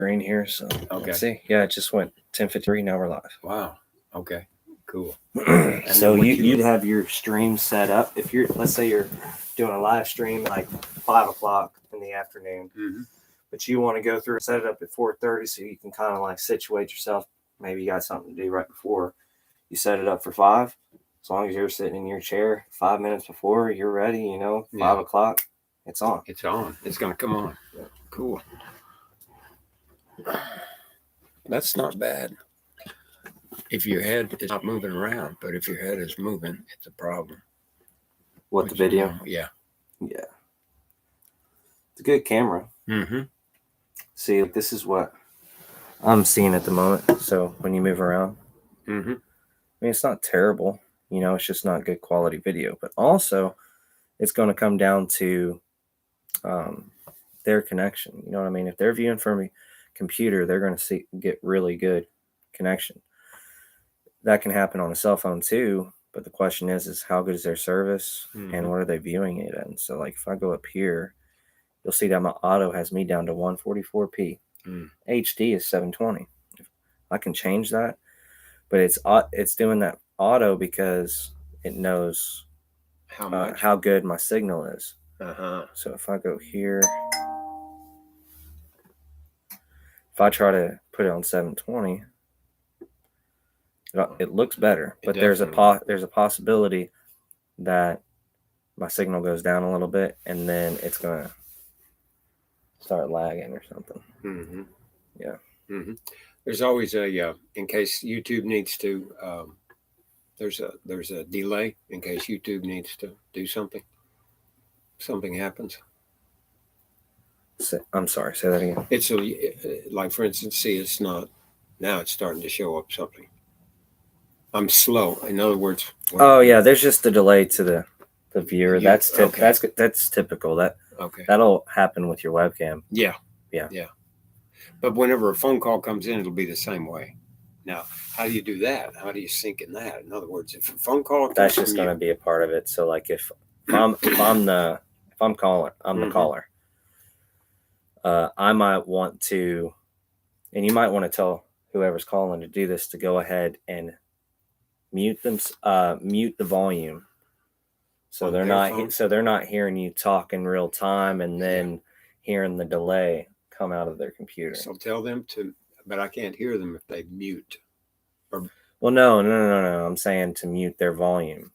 screen here. So Okay. let's see. Yeah, it just went 10:53. Now we're live. Wow. Okay. Cool. So what you'd have your stream set up if you're, let's say you're doing a live stream like 5 o'clock in the afternoon, Mm-hmm. but you want to go through and set it up at 4:30 so you can kind of like situate yourself. Maybe you got something to do right before you set it up for 5. As long as you're sitting in your chair 5 minutes before you're ready, 5 o'clock, it's on. It's on. It's gonna come on. Yeah. Cool. That's not bad. If your head is not moving around, but if your head is moving, it's a problem. What, the video? Yeah. Yeah. It's a good camera. Mm-hmm. See, like, this is what I'm seeing at the moment. So when you move around, Mm-hmm. I mean, it's not terrible. It's just not good quality video. But also, it's going to come down to their connection. You know what I mean? If they're viewing from a computer, they're going to get really good connection. That can happen on a cell phone too. But the question is how good is their service and what are they viewing it in? So, like, if I go up here, you'll see that my auto has me down to 144p. HD is 720. I can change that, but it's doing that auto because it knows how good my signal is. So if I go here, if I try to put it on 720, it looks better. But there's a possibility that my signal goes down a little bit and then it's gonna start lagging or something. Mm-hmm. Yeah. Mm-hmm. There's always in case YouTube needs to. There's a delay in case YouTube needs to do something. Something happens. I'm sorry. Say that again. It's like, for instance, see, it's not now. It's starting to show up something. I'm slow. In other words. Oh yeah, there's just a delay to the viewer. That's typical. That'll happen with your webcam. Yeah. Yeah. Yeah. But whenever a phone call comes in, it'll be the same way. Now, how do you do that? How do you sync in that? In other words, if a phone call comes that's just going to be a part of it. So, like, if I'm calling, I'm the caller. I might want to, and you might want to tell whoever's calling to do this to go ahead and mute the volume, so they're not hearing you talk in real time and then hearing the delay come out of their computer. So tell them to, but I can't hear them if they mute. Well, no. I'm saying to mute their volume,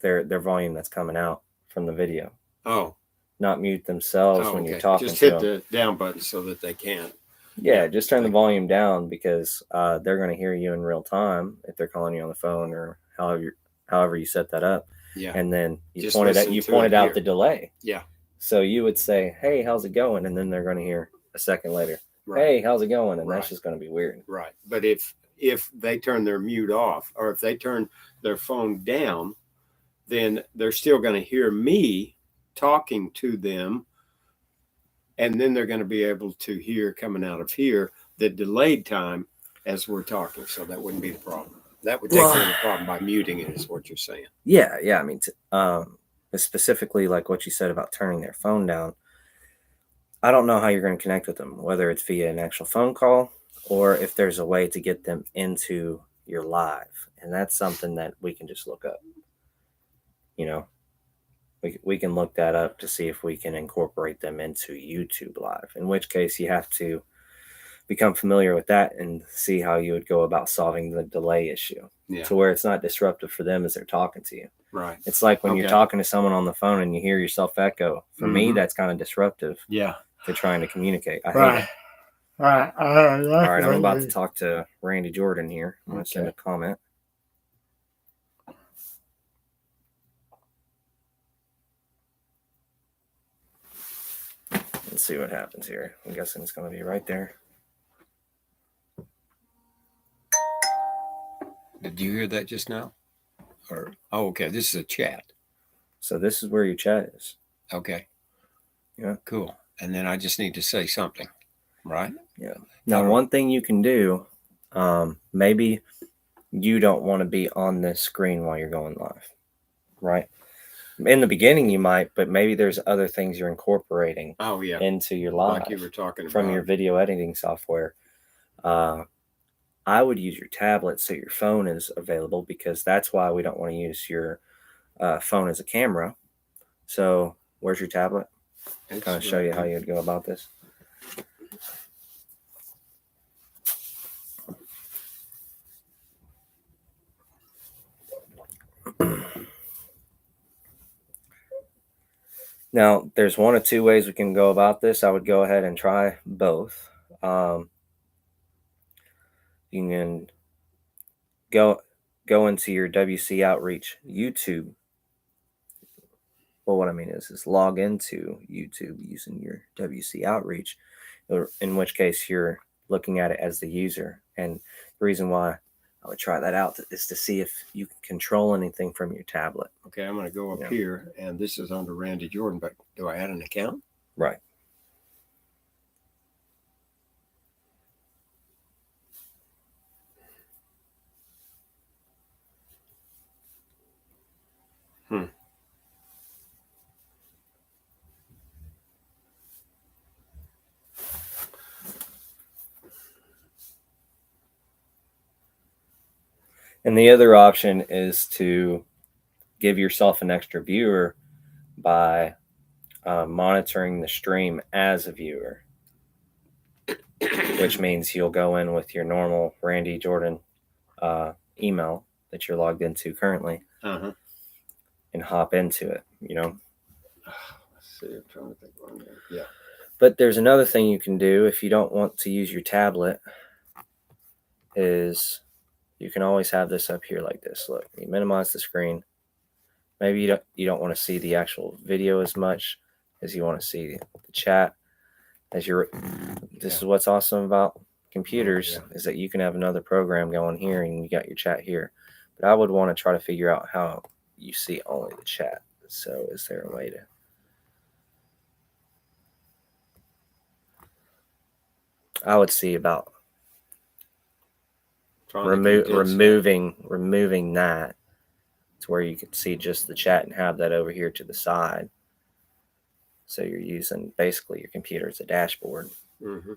their volume that's coming out from the video. Oh. Not mute themselves when you're talking. Just hit the down button so that they can't. Yeah, just turn the volume down because they're going to hear you in real time if they're calling you on the phone or however you set that up. Yeah. And then you pointed out the delay. Yeah. So you would say, "Hey, how's it going?" And then they're going to hear a second later, "Hey, how's it going?" And that's just going to be weird. Right. But if they turn their mute off or if they turn their phone down, then they're still going to hear me talking to them, and then they're going to be able to hear coming out of here the delayed time as we're talking. So that wouldn't be the problem. That would take care of the problem by muting it, is what you're saying. Yeah. I mean, specifically like what you said about turning their phone down. I don't know how you're going to connect with them, whether it's via an actual phone call or if there's a way to get them into your live, and that's something that we can just look up. We can look that up to see if we can incorporate them into YouTube Live, in which case you have to become familiar with that and see how you would go about solving the delay issue to where it's not disruptive for them as they're talking to you. Right. It's like when you're talking to someone on the phone and you hear yourself echo. For me, that's kind of disruptive. Yeah. To trying to communicate. I hate it. All right, I'm about to talk to Randy Jordan here. I'm going to send a comment. Let's see what happens here. I'm guessing it's going to be right there. Did you hear that just now? Okay. This is a chat. So this is where your chat is. Okay. Yeah. Cool. And then I just need to say something, right? Yeah. Now, one thing you can do, maybe you don't want to be on this screen while you're going live, right? In the beginning, you might, but maybe there's other things you're incorporating Oh yeah, into your live like you were talking from about. your video editing software. I would use your tablet so your phone is available, because that's why we don't want to use your phone as a camera. So where's your tablet? It's Kind of show right you how here. you'd go about this. Now, there's one of two ways we can go about this. I would go ahead and try both. You can go into your WC Outreach YouTube. Well, what I mean is log into YouTube using your WC Outreach, or in which case you're looking at it as the user. And the reason why I would try that out is to see if you can control anything from your tablet. Okay, I'm going to go up Yeah. here, and this is under Randy Jordan, but do I add an account? Right. And the other option is to give yourself an extra viewer by monitoring the stream as a viewer, which means you'll go in with your normal Randy Jordan email that you're logged into currently and hop into it, Let's see, I'm trying to think one there. Yeah. But there's another thing you can do if you don't want to use your tablet, is you can always have this up here like this. Look, you minimize the screen. Maybe you don't want to see the actual video as much as you want to see the chat. This is what's awesome about computers, is that you can have another program going here and you got your chat here. But I would want to try to figure out how you see only the chat. So is there a way to... I would see about removing that to where you can see just the chat and have that over here to the side. So you're using basically your computer as a dashboard. Mm-hmm.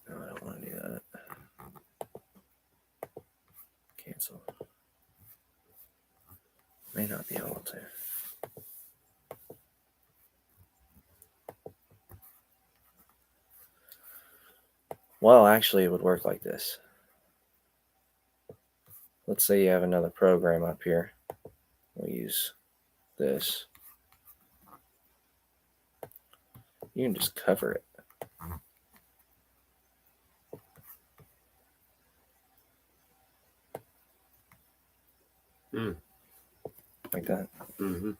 No, I don't want to do that. Cancel. May not be able to. Well, actually, it would work like this. Let's say you have another program up here. We'll use this. You can just cover it. Like that. Mm-hmm.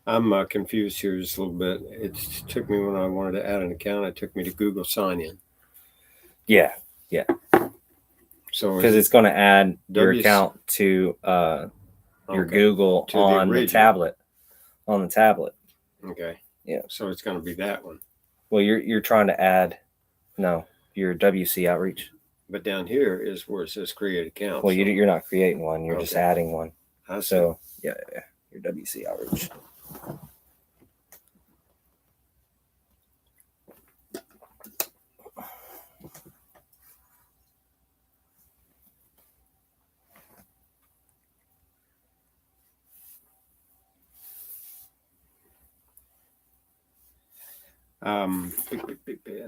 I'm confused here just a little bit. It took me, when I wanted to add an account, it took me to Google sign in. Yeah. So because it's going to add your WC account to your Google To the on the original. tablet. On the tablet. Okay. Yeah. So it's going to be that one. Well, you're trying to add your WC Outreach. But down here is where it says create account. Well, you're not creating one. You're just adding one. I see. So yeah, your WC Outreach.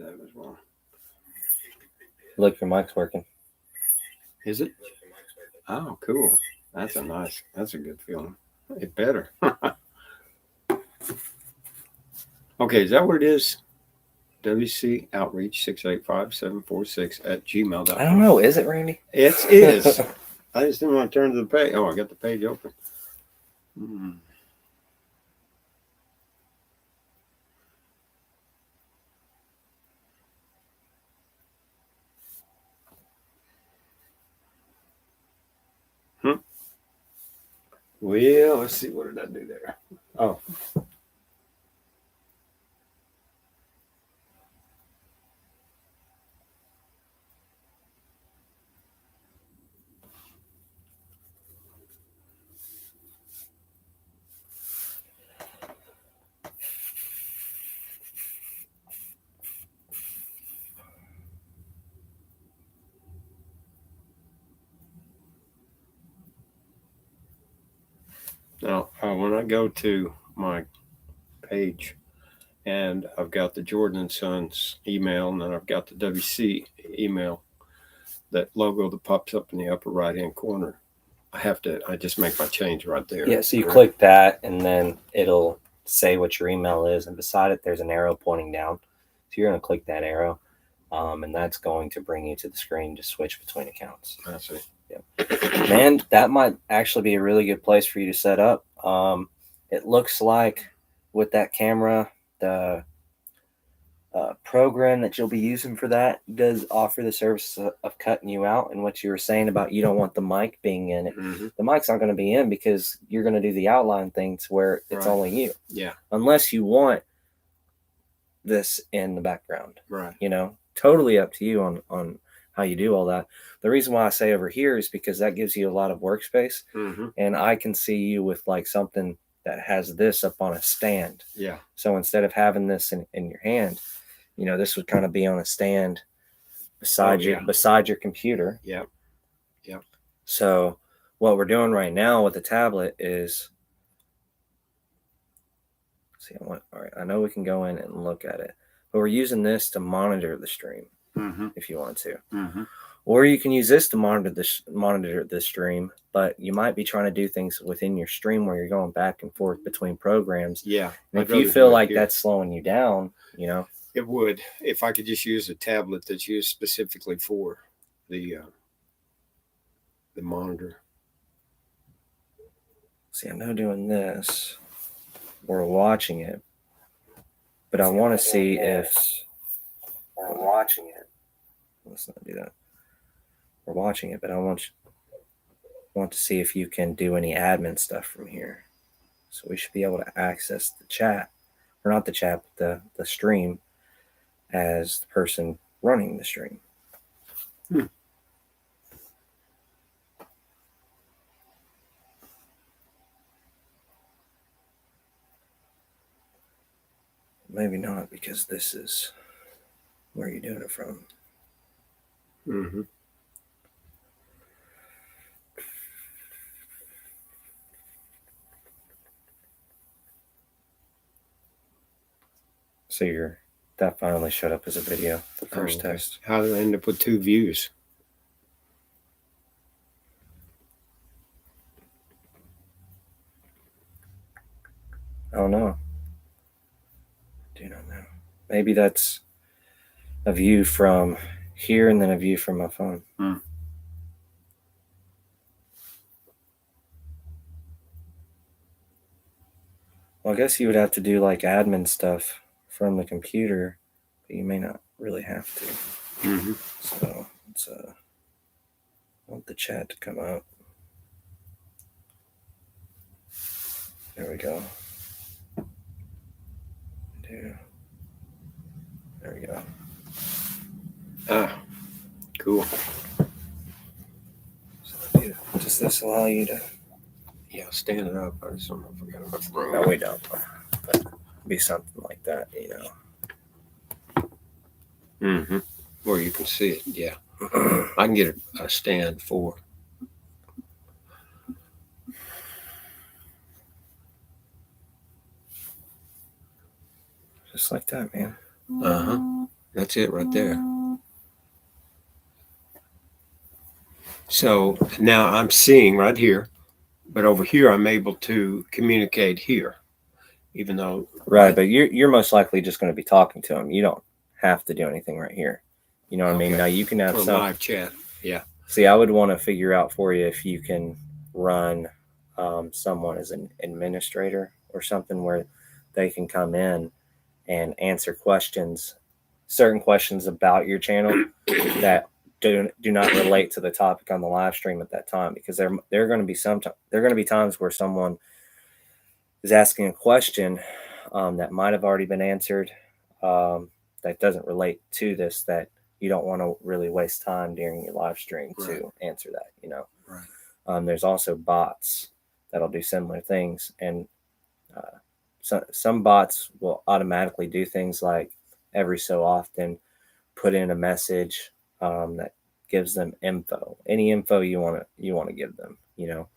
That was wrong. Look, your mic's working. Is it? Oh, cool. That's a good feeling. It better. Okay, is that what it is? WC Outreach 685-746 @gmail.com. I don't know. Is it, Randy? It is. I just didn't want to turn to the page. Oh, I got the page open. Well, let's see. What did I do there? Oh. Now, when I go to my page and I've got the Jordan and Sons email, and then I've got the WC email, that logo that pops up in the upper right hand corner, I just make my change right there. Yeah, so you click that, and then it'll say what your email is, and beside it, there's an arrow pointing down. So you're going to click that arrow, and that's going to bring you to the screen to switch between accounts. I see. Yeah. Man, that might actually be a really good place for you to set up. It looks like with that camera, the program that you'll be using for that does offer the service of cutting you out. And what you were saying about you don't want the mic being in it, the mic's not going to be in because you're going to do the outline thing to where it's only you. Yeah. Unless you want this in the background. Right. You know, totally up to you on how you do all that. The reason why I say over here is because that gives you a lot of workspace, and I can see you with like something that has this up on a stand. Yeah. So instead of having this in your hand, you know, this would kind of be on a stand beside your computer. Yep. Yep. So what we're doing right now with the tablet is, see, all right, I know we can go in and look at it, but we're using this to monitor the stream if you want to. Or you can use this to monitor the stream, but you might be trying to do things within your stream where you're going back and forth between programs. Yeah. And if you feel like that's slowing you down, you know. It would, if I could just use a tablet that's used specifically for the monitor. See, I know doing this, we're watching it, but I want to see if we're watching it. Let's not do that. We're watching it, but I want to see if you can do any admin stuff from here. So we should be able to access the chat, or not the chat, but the stream as the person running the stream. Maybe not, because this is where you're doing it from. So that finally showed up as a video, the first test. How did I end up with 2 views? I don't know. I do not know. Maybe that's a view from here and then a view from my phone. Well, I guess you would have to do like admin stuff from the computer, but you may not really have to. So let's want the chat to come up. There we go. There we go. Ah, cool. So does this allow you to? Yeah, stand it up. I just don't know if we got enough room. No, we don't. But be something like that, you know. Where you can see it. Yeah. I can get a stand for. Just like that, man. That's it right there. So now I'm seeing right here, but over here I'm able to communicate here, even though. Right, but you're most likely just going to be talking to them. You don't have to do anything right here. You know what I mean? Now you can have some live chat. Yeah. See, I would want to figure out for you if you can run someone as an administrator or something where they can come in and answer certain questions about your channel that do not relate to the topic on the live stream at that time, because there are going to be times where someone is asking a question that might have already been answered, that doesn't relate to this, that you don't want to really waste time during your live stream to answer that, you know. Right. There's also bots that'll do similar things, and some bots will automatically do things like every so often put in a message that gives them any info you want to give them, you know.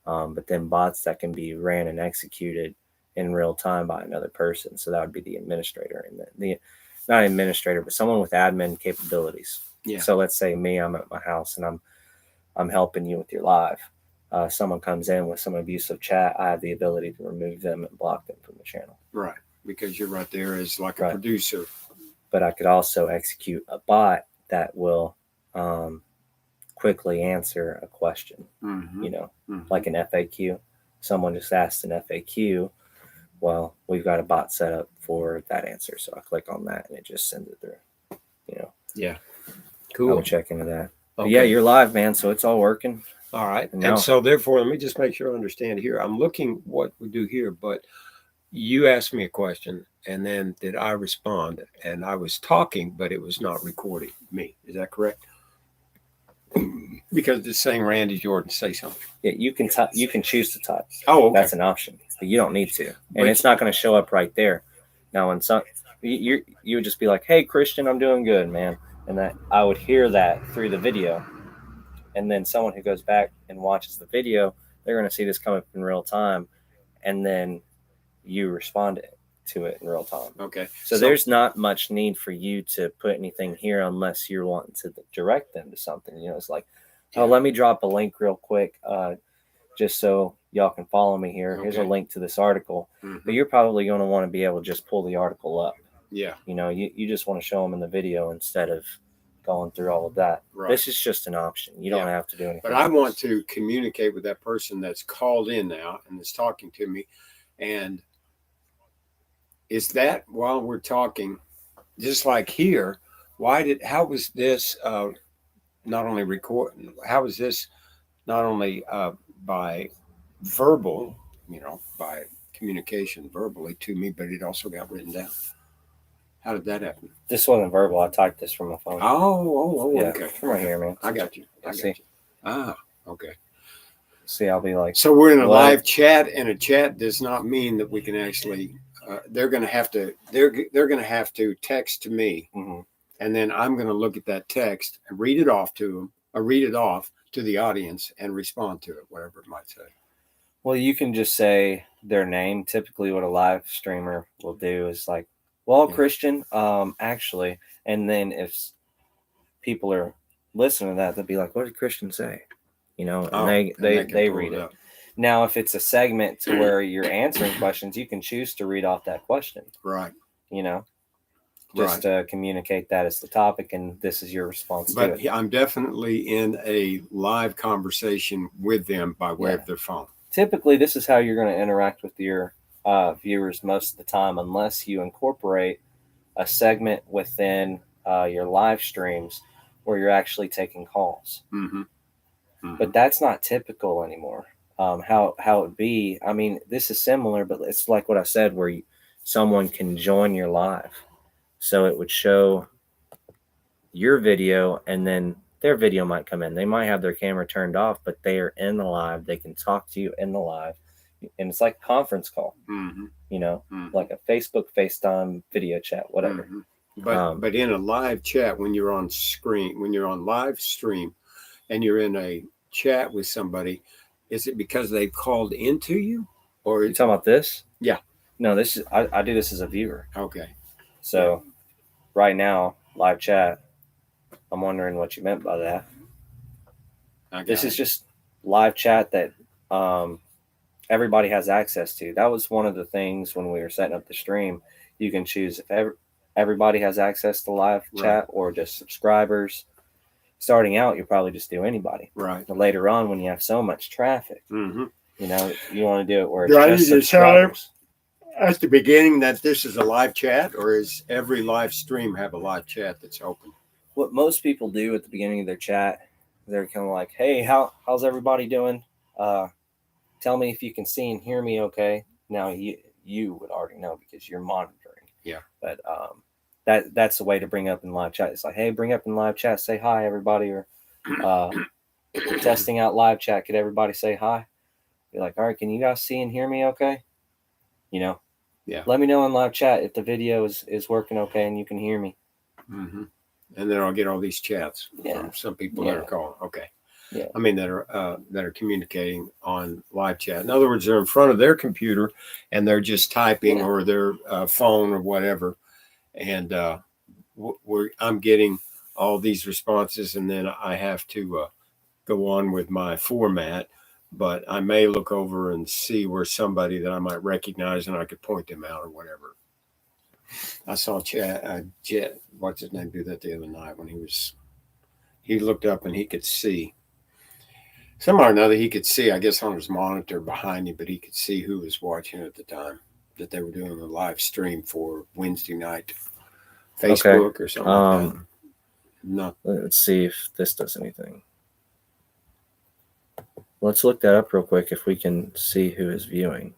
but then bots that can be ran and executed in real time by another person. So that would be the administrator and the not administrator, but someone with admin capabilities. Yeah. So let's say me, I'm at my house and I'm helping you with your live. Someone comes in with some abusive chat, I have the ability to remove them and block them from the channel. Right. Because you're right there as like a Right. producer. But I could also execute a bot that will quickly answer a question, Mm-hmm. like an FAQ. Someone just asked an FAQ. Well, we've got a bot set up for that answer. So I click on that and it just sends it through. Yeah. I Cool. would check into that. But Okay. yeah, you're live, man. So it's all working. All right. No. And so therefore, let me just make sure I understand here. I'm looking what we do here, but you asked me a question and then did I respond? And I was talking, but it was not recording me. Is that correct? Because it's saying Randy Jordan, say something. Yeah, you can choose to type. Oh, okay. That's an option, but you don't need to, and But- it's not going to show up right there. Now, when you would just be like, "Hey, Christian, I'm doing good, man," and that I would hear that through the video, and then someone who goes back and watches the video, they're going to see this come up in real time, and then you respond to it in real time. Okay. So there's not much need for you to put anything here unless you're wanting to direct them to something. It's like, oh, let me drop a link real quick, just so y'all can follow me here. Here's a Okay. link to this article. Mhm. But you're probably going to want to be able to just pull the article up. Yeah. You just want to show them in the video instead of going through all of that. Right. This is just an option. You don't Yeah. have to do anything. But I else. want to communicate with that person that's called in now and is talking to me. And is that while we're talking, just like here, how was this not only recording, how was this not only by verbal, by communication verbally to me, but it also got written down? How did that happen? This wasn't verbal. I typed this from my phone. Yeah, Okay. from right here, man. I got you. See. Okay. See, I'll be like, So we're in a What? live chat, and a chat does not mean that we can actually. They're going to have to. They're going to have to text to me, mhm. and then I'm going to look at that text and read it off to them, or read it off to the audience and respond to it, whatever it might say. Well, you can just say their name. Typically, what a live streamer will do is like, well, Yeah. Christian, actually, and then if people are listening to that, they'll be like, what did Christian say? And they can read pull it. up. Now, if it's a segment to where you're answering questions, you can choose to read off that question, Right. just to communicate that as the topic, and this is your response to But it. I'm definitely in a live conversation with them by way Yeah. of their phone. Typically, this is how you're going to interact with your viewers most of the time, unless you incorporate a segment within your live streams where you're actually taking calls. Mm-hmm. But that's not typical anymore. How it would be, I mean, this is similar, but it's like what I said, where someone can join your live. So it would show your video, and then their video might come in. They might have their camera turned off, but they are in the live. They can talk to you in the live. And it's like a conference call, Mm-hmm. like a Facebook, FaceTime, video chat, whatever. Mm-hmm. But in a live chat, when you're on screen, when you're on live stream and you're in a chat with somebody, is it because they've called into you, or Are you talking about this? Yeah. No, this is I do this as a viewer. okay? So right now, live chat, I'm wondering what you meant by that. This is just live chat that everybody has access to. That was one of the things when we were setting up the stream. You can choose if everybody has access to live chat or just subscribers. Starting out, you'll probably just do anybody. right. But later on, when you have so much traffic, Mm-hmm. you want to do it where Do I it's just need to tell subscribers. At the beginning that this is a live chat, or is every live stream have a live chat that's open? What most people do at the beginning of their chat, they're kind of like, "Hey, how's everybody doing? Tell me if you can see and hear me, okay?" Now you would already know because you're monitoring. Yeah. But that's the way to bring up in live chat. It's like, "Hey, bring up in live chat, say hi, everybody," or testing out live chat. Could everybody say hi? Be like, "All right, can you guys see and hear me, okay?" Yeah. Let me know in live chat if the video is working okay and you can hear me. Mm-hmm. And then I'll get all these chats Yeah. from some people that are Yeah. calling. Okay. Yeah. I mean, that are communicating on live chat. In other words, they're in front of their computer and they're just typing Yeah. or their phone or whatever. And I'm getting all these responses, and then I have to go on with my format. But I may look over and see where somebody that I might recognize, and I could point them out or whatever. I saw Jet, what's his name, do that the other night when he looked up and he could see. Somehow or another, he could see, I guess, on his monitor behind him, but he could see who was watching at the time that they were doing the live stream for Wednesday night Facebook or something like that. No. Let's see if this does anything. Let's look that up real quick if we can see who is viewing.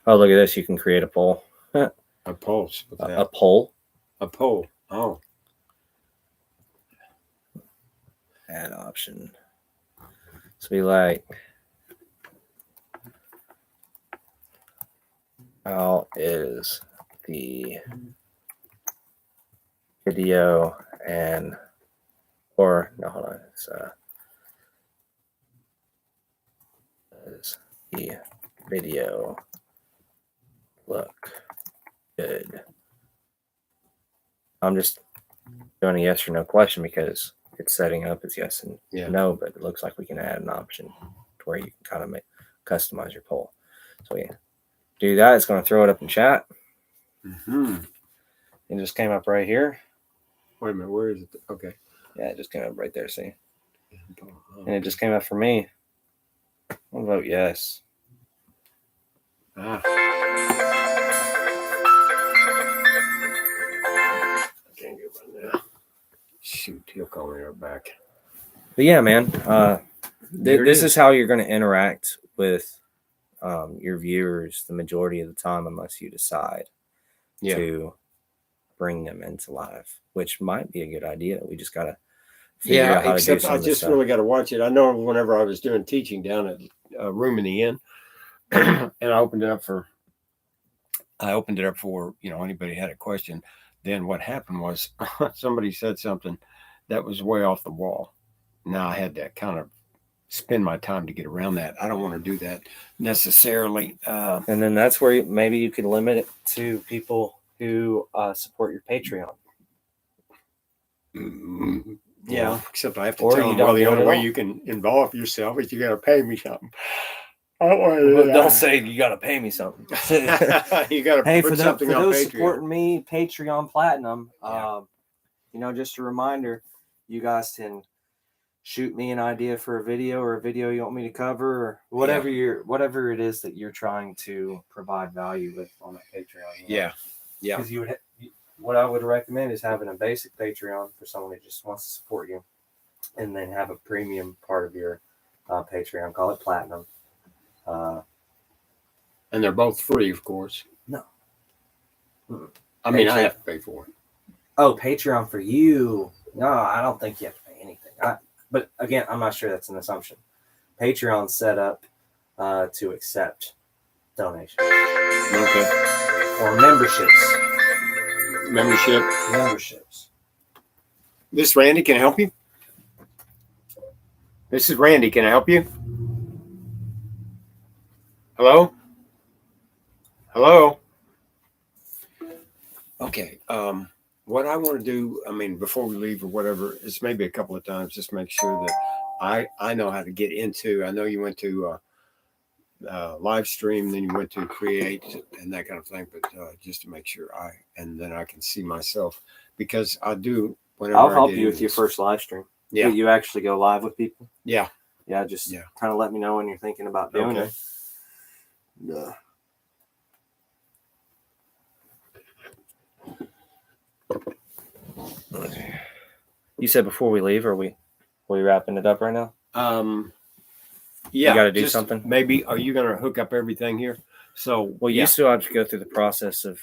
Oh, look at this. You can create a poll. A pulse. A poll? A poll. Oh. Add option. So we like, how is the video and, or no, hold on. It's does the video look good? I'm just doing a yes or no question because it's setting up as yes and no, but it looks like we can add an option to where you can kind of customize your poll. So we do that. It's going to throw it up in chat. Mm-hmm. It just came up right here. Wait a minute, where is it? Okay. Yeah, it just came up right there, see? And it just came up for me. I'll vote yes. I can't get one now. Shoot, he'll call me right back. But yeah, man, this is how you're going to interact with your viewers the majority of the time, unless you decide to bring them into live, which might be a good idea. We just got to figure out how to do some of this stuff. Really got to watch it. I know whenever I was doing teaching down at Room in the Inn, and I opened it up for anybody had a question. Then what happened was somebody said something that was way off the wall. Now I had to kind of spend my time to get around that. I don't want to do that necessarily. And then that's where maybe you could limit it to people who support your Patreon. Yeah, except I have to tell them, well, the only way you can involve yourself is you got to pay me something. Don't say you got to pay me something. You got to put something on Patreon. For those supporting me, Patreon Platinum, just a reminder, you guys can shoot me an idea for a video or a video you want me to cover or whatever it is that you're trying to provide value with on that Patreon. Yeah. Because what I would recommend is having a basic Patreon for someone that just wants to support you, and then have a premium part of your Patreon. Call it Platinum. And they're both free, of course. No. I mean, I have to pay for it. Oh, Patreon for you. No, I don't think you have to pay anything. But again, I'm not sure that's an assumption. Patreon's set up to accept donations. Okay. Or memberships. Memberships. This is Randy. Can I help you? This is Randy. Can I help you? Hello? Hello? Okay. What I want to do, before we leave or whatever, is maybe a couple of times just make sure that I know how to get into. I know you went to live stream, then you went to create and that kind of thing, but just to make sure and then I can see myself, because I do. I'll help you with your first live stream. Yeah. You actually go live with people. Yeah. Yeah. Just kind of let me know when you're thinking about doing it. Yeah. You said before we leave, are we wrapping it up right now? Yeah. You got to do something. Maybe. Are you going to hook up everything here? So, you still have to go through the process of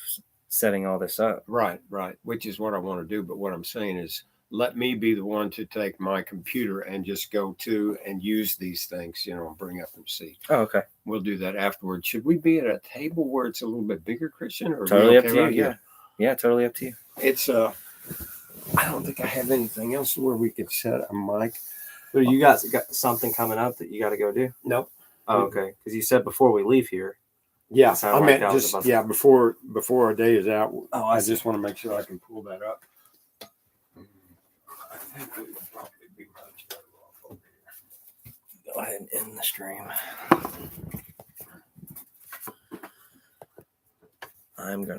setting all this up. Right. Which is what I want to do. But what I'm saying is, let me be the one to take my computer and just go to and use these things, and bring up and see. Oh, okay. We'll do that afterwards. Should we be at a table where it's a little bit bigger, Christian? Or totally up to you. Yeah, totally up to you. It's I don't think I have anything else where we could set a mic. So you guys got something coming up that you got to go do? Nope. Oh, okay. Because you said before we leave here. Yeah, It sounded I like meant that was just about to- yeah before our day is out. Oh, I I see. just want to make sure I can pull that up. I think we would probably be much better off over here. Go ahead and end the stream. I'm gonna